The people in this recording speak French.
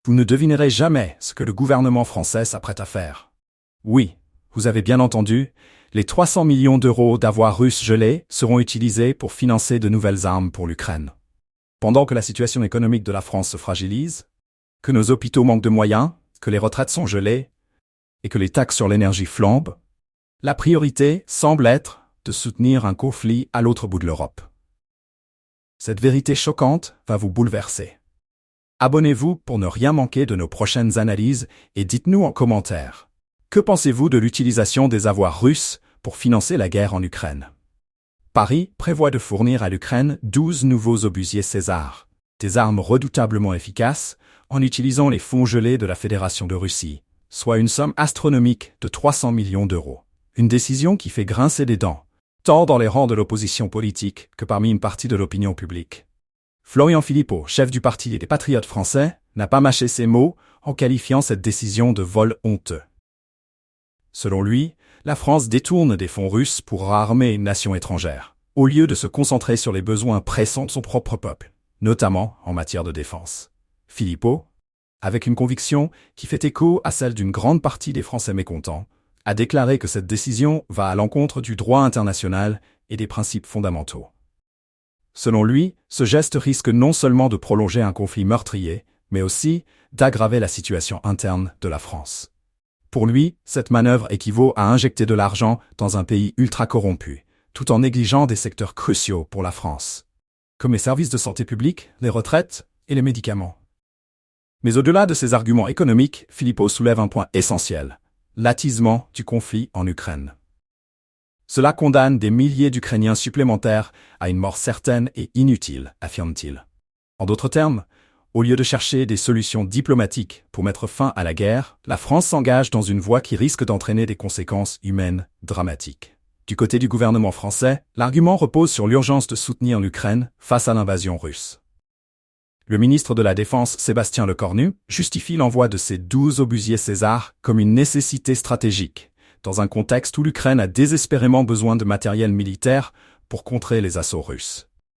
Vous ne devinerez jamais ce que le gouvernement français s'apprête à faire. Oui, vous avez bien entendu, les 300 millions d'euros d'avoirs russes gelés seront utilisés pour financer de nouvelles armes pour l'Ukraine. Pendant que la situation économique de la France se fragilise, que nos hôpitaux manquent de moyens, que les retraites sont gelées et que les taxes sur l'énergie flambent, la priorité semble être de soutenir un conflit à l'autre bout de l'Europe. Cette vérité choquante va vous bouleverser. Abonnez-vous pour ne rien manquer de nos prochaines analyses et dites-nous en commentaire. Que pensez-vous de l'utilisation des avoirs russes pour financer la guerre en Ukraine? Paris prévoit de fournir à l'Ukraine 12 nouveaux obusiers César, des armes redoutablement efficaces, en utilisant les fonds gelés de la Fédération de Russie, soit une somme astronomique de 300 millions d'euros. Une décision qui fait grincer des dents, tant dans les rangs de l'opposition politique que parmi une partie de l'opinion publique. Florian Philippot, chef du Parti des Patriotes français, n'a pas mâché ses mots en qualifiant cette décision de vol honteux. Selon lui, la France détourne des fonds russes pour réarmer une nation étrangère, au lieu de se concentrer sur les besoins pressants de son propre peuple, notamment en matière de défense. Philippot, avec une conviction qui fait écho à celle d'une grande partie des Français mécontents, a déclaré que cette décision va à l'encontre du droit international et des principes fondamentaux. Selon lui, ce geste risque non seulement de prolonger un conflit meurtrier, mais aussi d'aggraver la situation interne de la France. Pour lui, cette manœuvre équivaut à injecter de l'argent dans un pays ultra corrompu, tout en négligeant des secteurs cruciaux pour la France, comme les services de santé publique, les retraites et les médicaments. Mais au-delà de ces arguments économiques, Philippot soulève un point essentiel, l'attisement du conflit en Ukraine. Cela condamne des milliers d'Ukrainiens supplémentaires à une mort certaine et inutile, affirme-t-il. En d'autres termes, au lieu de chercher des solutions diplomatiques pour mettre fin à la guerre, la France s'engage dans une voie qui risque d'entraîner des conséquences humaines dramatiques. Du côté du gouvernement français, l'argument repose sur l'urgence de soutenir l'Ukraine face à l'invasion russe. Le ministre de la Défense, Sébastien Lecornu, justifie l'envoi de ces 12 obusiers César comme une nécessité stratégique, dans un contexte où l'Ukraine a désespérément besoin de matériel militaire pour contrer les assauts russes.